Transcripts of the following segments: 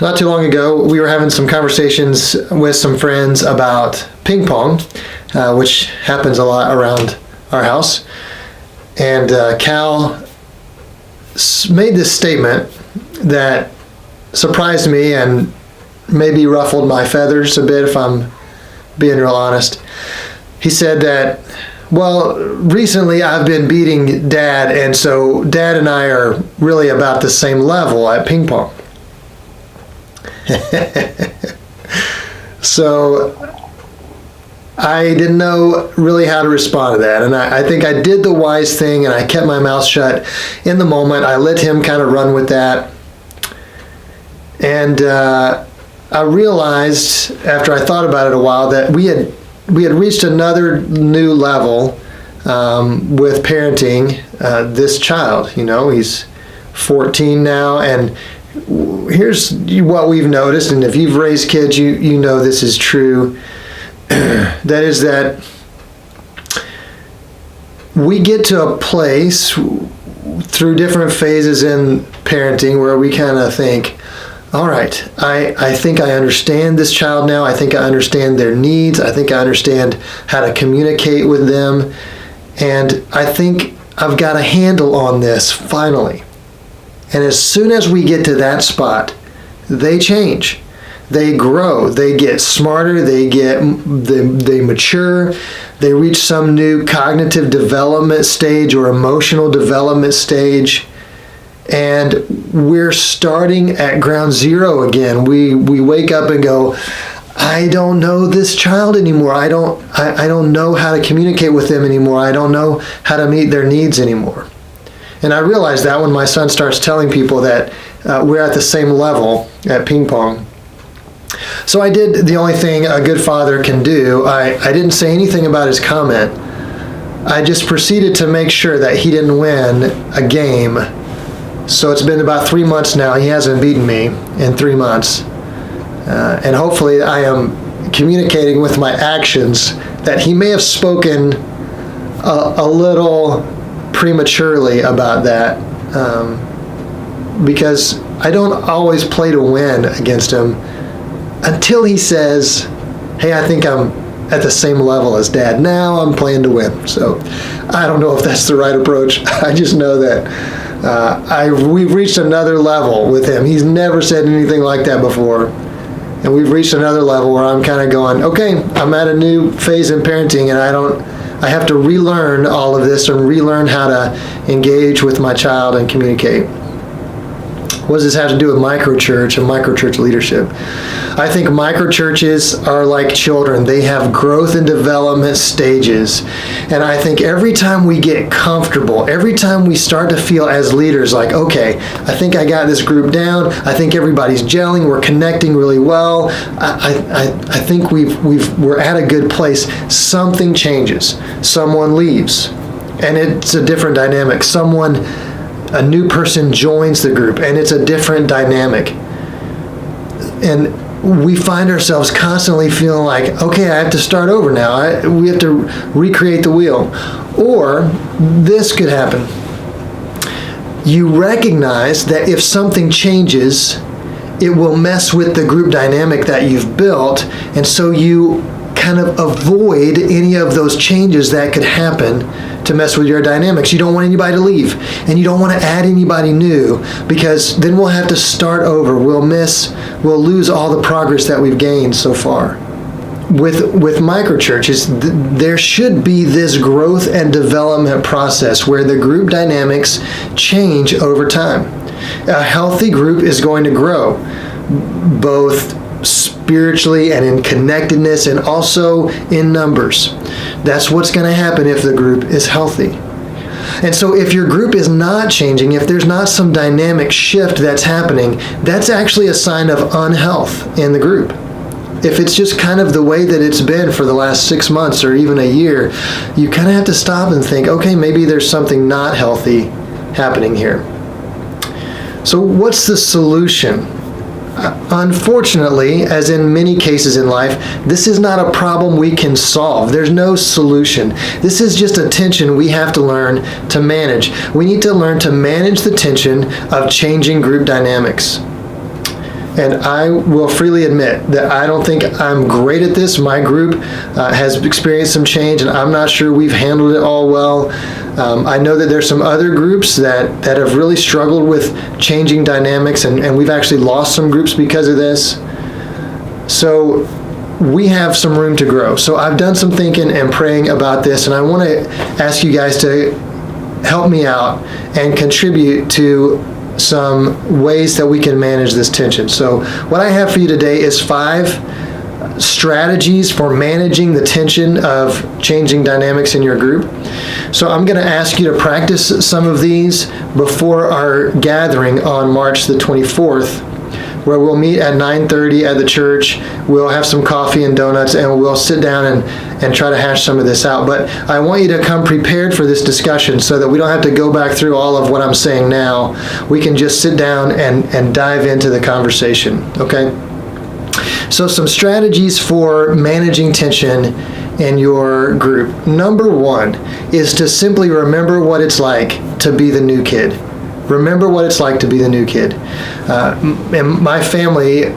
not too long ago, we were having some conversations with some friends about ping pong, which happens a lot around our house. And Cal made this statement that surprised me and maybe ruffled my feathers a bit, if I'm being real honest. He said that, well, recently I've been beating Dad, and so Dad and I are really about the same level at ping pong. So I didn't know really how to respond to that, and I think I did the wise thing, and I kept my mouth shut in the moment. I let him kind of run with that, and I realized after I thought about it a while that we had reached another new level with parenting this child. You know, he's 14 now, and here's what we've noticed, and if you've raised kids, you know this is true. That is that we get to a place through different phases in parenting where we kind of think, all right, I think I understand this child now. I think I understand their needs. I think I understand how to communicate with them. And I think I've got a handle on this finally. And as soon as we get to that spot, they change. They grow. They get smarter. They mature. They reach some new cognitive development stage or emotional development stage. And we're starting at ground zero again. We wake up and go, I don't know this child anymore. I don't know how to communicate with them anymore. I don't know how to meet their needs anymore. And I realized that when my son starts telling people that we're at the same level at ping pong. So I did the only thing a good father can do. I didn't say anything about his comment. I just proceeded to make sure that he didn't win a game. So it's been about 3 months now. He hasn't beaten me in 3 months. And hopefully I am communicating with my actions that he may have spoken a little prematurely about that, because I don't always play to win against him until he says, hey, I think I'm at the same level as Dad. Now I'm playing to win. So I don't know if that's the right approach. I just know that we've reached another level with him. He's never said anything like that before. And we've reached another level where I'm kind of going, okay, I'm at a new phase in parenting, and I have to relearn all of this and relearn how to engage with my child and communicate. What does this have to do with microchurch and microchurch leadership? I think microchurches are like children. They have growth and development stages. And I think every time we get comfortable, every time we start to feel as leaders like, okay, I think I got this group down. I think everybody's gelling. We're connecting really well. I think we're at a good place. Something changes. Someone leaves. And it's a different dynamic. A new person joins the group, and it's a different dynamic. And we find ourselves constantly feeling like, okay, I have to start over now. We have to recreate the wheel. Or this could happen. You recognize that if something changes, it will mess with the group dynamic that you've built, and so you kind of avoid any of those changes that could happen to mess with your dynamics. You don't want anybody to leave, and you don't want to add anybody new, because then we'll have to start over. We'll lose all the progress that we've gained so far. With microchurches, there should be this growth and development process where the group dynamics change over time. A healthy group is going to grow, both spiritually and in connectedness, and also in numbers. That's what's going to happen if the group is healthy. And so if your group is not changing, if there's not some dynamic shift that's happening, that's actually a sign of unhealth in the group. If it's just kind of the way that it's been for the last 6 months or even a year, you kind of have to stop and think, okay, maybe there's something not healthy happening here. So what's the solution? Unfortunately, as in many cases in life, this is not a problem we can solve. There's no solution. This is just a tension we have to learn to manage. We need to learn to manage the tension of changing group dynamics. And I will freely admit that I don't think I'm great at this. My group has experienced some change, and I'm not sure we've handled it all well. I know that there's some other groups that have really struggled with changing dynamics, and we've actually lost some groups because of this. So we have some room to grow. So I've done some thinking and praying about this, and I want to ask you guys to help me out and contribute to some ways that we can manage this tension. So what I have for you today is 5 strategies for managing the tension of changing dynamics in your group. So I'm going to ask you to practice some of these before our gathering on March the 24th, where we'll meet at 9:30 at the church. We'll have some coffee and donuts, and we'll sit down and try to hash some of this out. But I want you to come prepared for this discussion so that we don't have to go back through all of what I'm saying now. We can just sit down and dive into the conversation, okay? So some strategies for managing tension in your group. Number 1 is to simply remember what it's like to be the new kid. Remember what it's like to be the new kid. In my family,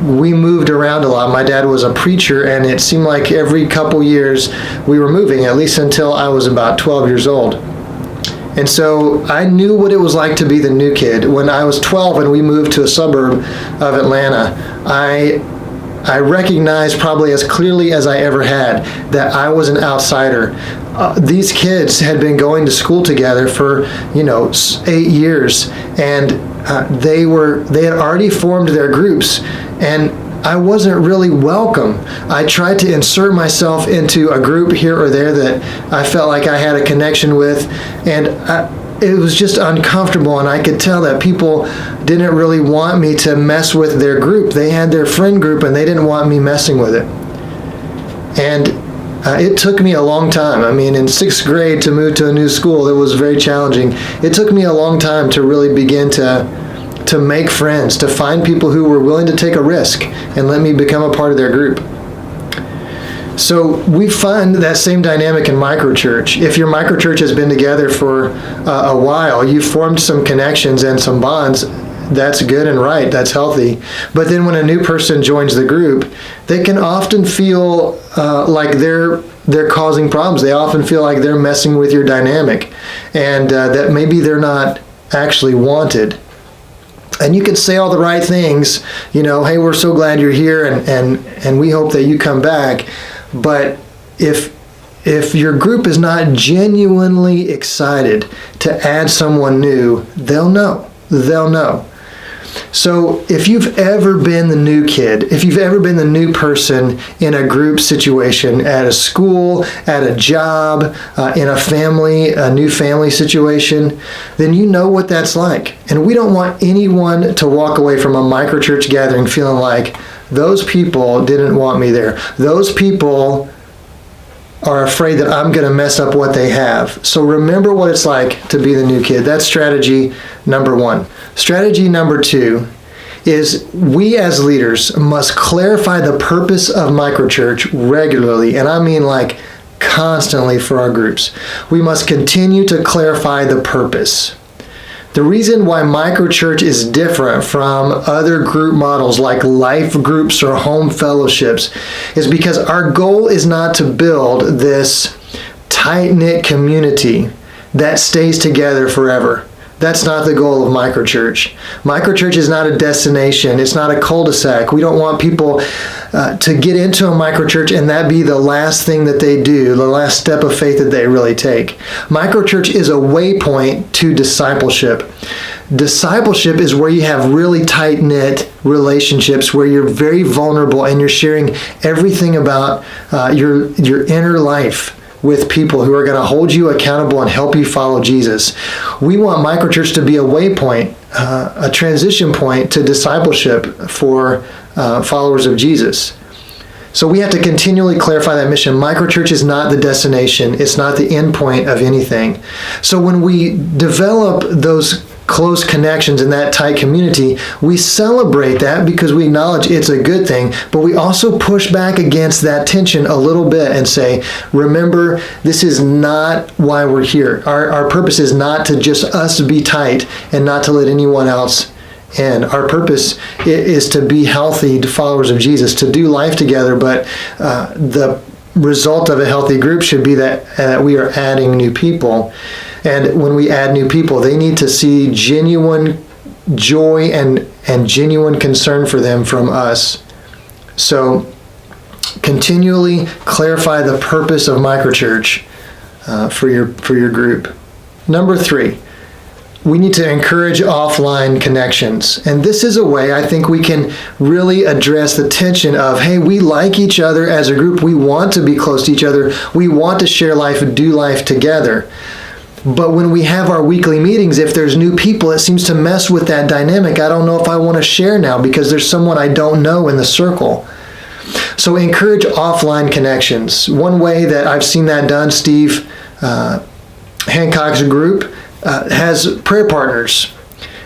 we moved around a lot. My dad was a preacher, and it seemed like every couple years we were moving, at least until I was about 12 years old. And so I knew what it was like to be the new kid. When I was 12 and we moved to a suburb of Atlanta, I recognized probably as clearly as I ever had that I was an outsider. These kids had been going to school together for 8 years, and they had already formed their groups, and I wasn't really welcome. I tried to insert myself into a group here or there that I felt like I had a connection with, and it was just uncomfortable, and I could tell that people didn't really want me to mess with their group. They had their friend group, and they didn't want me messing with it. And it took me a long time. I mean, in 6th grade to move to a new school, it was very challenging. It took me a long time to really begin to make friends, to find people who were willing to take a risk and let me become a part of their group. So we find that same dynamic in microchurch. If your microchurch has been together for a while, you've formed some connections and some bonds. That's good and right. That's healthy. But then when a new person joins the group, they can often feel like they're causing problems. They often feel like they're messing with your dynamic, and that maybe they're not actually wanted. And you can say all the right things, hey, we're so glad you're here, and we hope that you come back. But if your group is not genuinely excited to add someone new, they'll know. They'll know. So if you've ever been the new kid, if you've ever been the new person in a group situation, at a school, at a job, in a family, a new family situation, then you know what that's like. And we don't want anyone to walk away from a microchurch gathering feeling like those people didn't want me there. Those people are afraid that I'm going to mess up what they have. So remember what it's like to be the new kid. That's strategy number 1. Strategy number 2 is we as leaders must clarify the purpose of microchurch regularly, and I mean like constantly for our groups. We must continue to clarify the purpose. The reason why microchurch is different from other group models like life groups or home fellowships is because our goal is not to build this tight-knit community that stays together forever. That's not the goal of microchurch. Microchurch is not a destination. It's not a cul-de-sac. We don't want people to get into a microchurch and that be the last thing that they do, the last step of faith that they really take. Microchurch is a waypoint to discipleship. Discipleship is where you have really tight-knit relationships, where you're very vulnerable and you're sharing everything about your inner life with people who are going to hold you accountable and help you follow Jesus. We want microchurch to be a waypoint, a transition point to discipleship for followers of Jesus. So we have to continually clarify that mission. Microchurch is not the destination. It's not the end point of anything. So when we develop those close connections in that tight community, we celebrate that because we acknowledge it's a good thing, but we also push back against that tension a little bit and say, remember, this is not why we're here. Our purpose is not to just us be tight and not to let anyone else in. Our purpose is to be healthy followers of Jesus, to do life together, but the result of a healthy group should be that we are adding new people. And when we add new people, they need to see genuine joy and genuine concern for them from us. So continually clarify the purpose of microchurch for your group. Number 3, we need to encourage offline connections. And this is a way I think we can really address the tension of, hey, we like each other as a group. We want to be close to each other. We want to share life and do life together. But when we have our weekly meetings, if there's new people, it seems to mess with that dynamic. I don't know if I want to share now because there's someone I don't know in the circle. So encourage offline connections. One way that I've seen that done, Steve Hancock's group has prayer partners.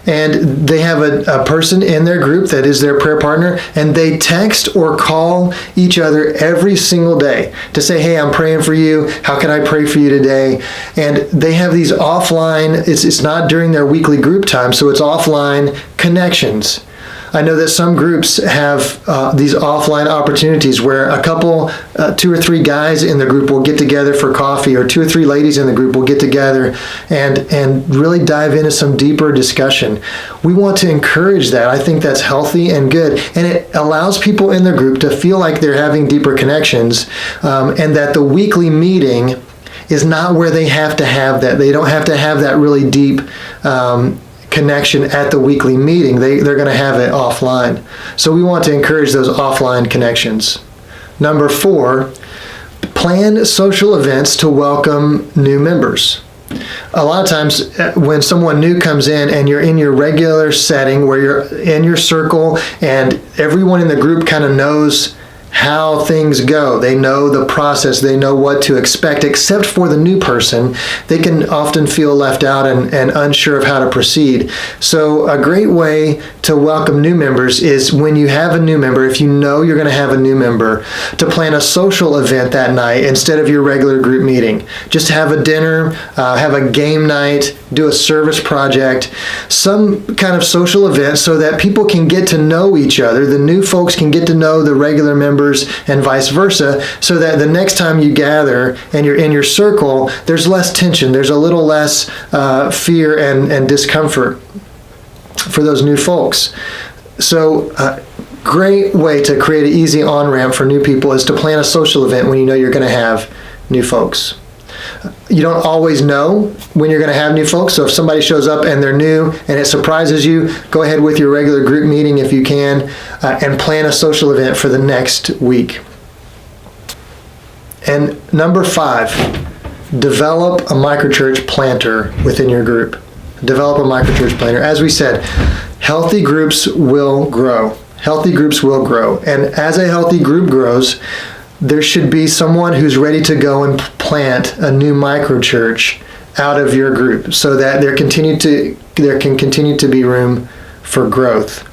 And they have a person in their group that is their prayer partner, and they text or call each other every single day to say, hey, I'm praying for you. How can I pray for you today? And they have these offline, it's not during their weekly group time, so it's offline connections. I know that some groups have these offline opportunities where a couple, 2 or 3 guys in the group will get together for coffee, or 2 or 3 ladies in the group will get together and really dive into some deeper discussion. We want to encourage that. I think that's healthy and good. And it allows people in the group to feel like they're having deeper connections, and that the weekly meeting is not where they have to have that. They don't have to have that really deep connection at the weekly meeting. They're going to have it offline. So we want to encourage those offline connections. Number 4, plan social events to welcome new members. A lot of times when someone new comes in and you're in your regular setting where you're in your circle and everyone in the group kind of knows how things go. They know the process. They know what to expect, except for the new person. They can often feel left out and unsure of how to proceed. So a great way to welcome new members is when you have a new member, if you know you're going to have a new member, to plan a social event that night instead of your regular group meeting. Just have a dinner, have a game night, do a service project, some kind of social event so that people can get to know each other. The new folks can get to know the regular members and vice versa, so that the next time you gather and you're in your circle, there's less tension, there's a little less fear and discomfort for those new folks. So great way to create an easy on-ramp for new people is to plan a social event when you know you're going to have new folks. You don't always know when you're going to have new folks, so if somebody shows up and they're new and it surprises you, go ahead with your regular group meeting if you can, and plan a social event for the next week. And number 5, develop a microchurch planter within your group. Develop a microchurch planter. As we said, healthy groups will grow. Healthy groups will grow. And as a healthy group grows, there should be someone who's ready to go and plant a new microchurch out of your group so that there can continue to be room for growth.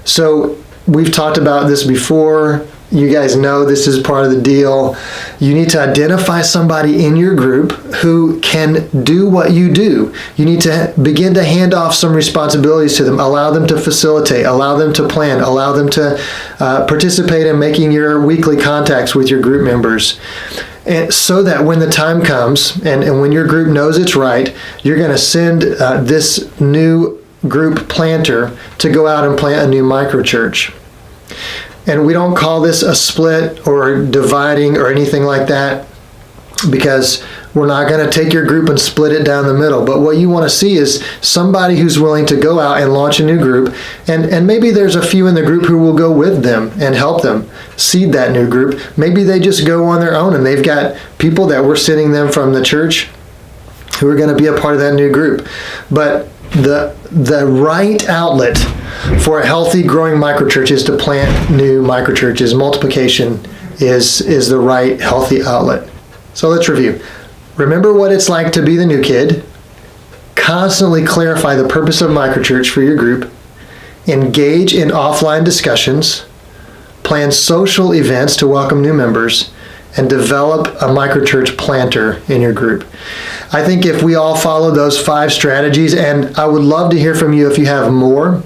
So we've talked about this before. You guys know this is part of the deal. You need to identify somebody in your group who can do what you do. You need to begin to hand off some responsibilities to them. Allow them to facilitate. Allow them to plan. Allow them to participate in making your weekly contacts with your group members. And so that when the time comes and when your group knows it's right, you're going to send this new group planter to go out and plant a new microchurch. And we don't call this a split or dividing or anything like that, because we're not going to take your group and split it down the middle. But what you want to see is somebody who's willing to go out and launch a new group. And maybe there's a few in the group who will go with them and help them seed that new group. Maybe they just go on their own and they've got people that we're sending them from the church who are going to be a part of that new group. But the right outlet for a healthy, growing microchurch is to plant new microchurches. Multiplication is the right, healthy outlet. So let's review. Remember what it's like to be the new kid. Constantly clarify the purpose of microchurch for your group. Engage in offline discussions. Plan social events to welcome new members. And develop a microchurch planter in your group. I think if we all follow those 5 strategies, and I would love to hear from you if you have more,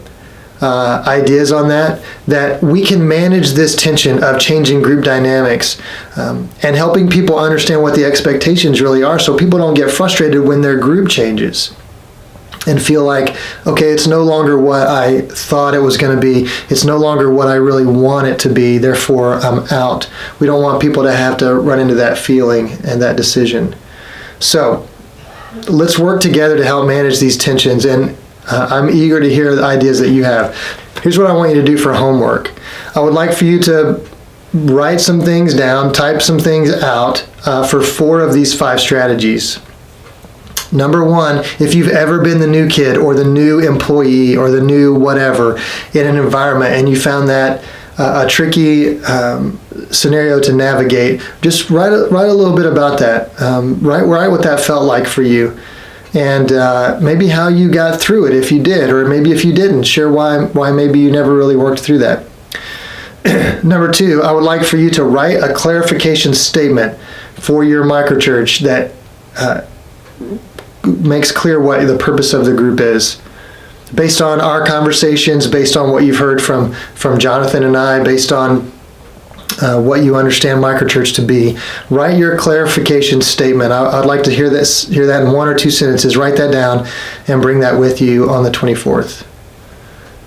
ideas on that we can manage this tension of changing group dynamics and helping people understand what the expectations really are so people don't get frustrated when their group changes and feel like, okay, it's no longer what I thought it was going to be. It's no longer what I really want it to be. Therefore, I'm out. We don't want people to have to run into that feeling and that decision. So let's work together to help manage these tensions. And I'm eager to hear the ideas that you have. Here's what I want you to do for homework. I would like for you to write some things down, type some things out for 4 of these 5 strategies. Number 1, if you've ever been the new kid or the new employee or the new whatever in an environment and you found that a tricky scenario to navigate, just write a little bit about that. Write what that felt like for you, and maybe how you got through it if you did, or maybe if you didn't, share why maybe you never really worked through that. Number 2, I would like for you to write a clarification statement for your microchurch that makes clear what the purpose of the group is. Based on our conversations, based on what you've heard from Jonathan and I, based on what you understand microchurch to be, write your clarification statement. I'd like to hear that in 1 or 2 sentences. Write that down and bring that with you on the 24th.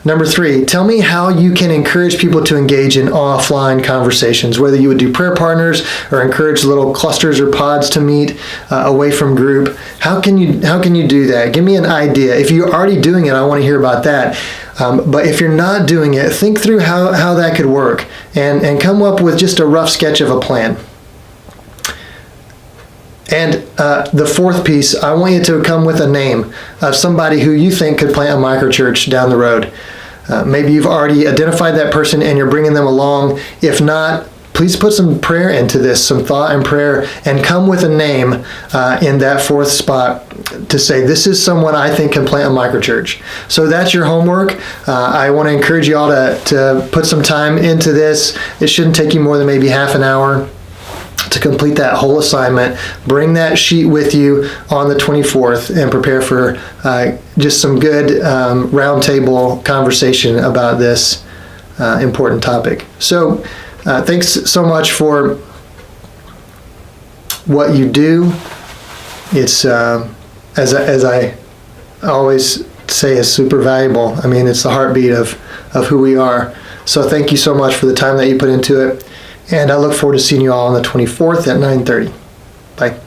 Number 3, tell me how you can encourage people to engage in offline conversations, whether you would do prayer partners or encourage little clusters or pods to meet away from group. How can you do that? Give me an idea. If you're already doing it, I want to hear about that. But if you're not doing it, think through how that could work and come up with just a rough sketch of a plan. And the 4th piece, I want you to come with a name of somebody who you think could plant a microchurch down the road. Maybe you've already identified that person and you're bringing them along. If not, please put some prayer into this, some thought and prayer, and come with a name in that 4th spot to say, this is someone I think can plant a microchurch. So that's your homework. I want to encourage you all to put some time into this. It shouldn't take you more than maybe half an hour to complete that whole assignment. Bring that sheet with you on the 24th and prepare for just some good roundtable conversation about this important topic. So thanks so much for what you do. It's, as I always say, is super valuable. I mean, it's the heartbeat of who we are. So thank you so much for the time that you put into it. And I look forward to seeing you all on the 24th at 9:30. Bye.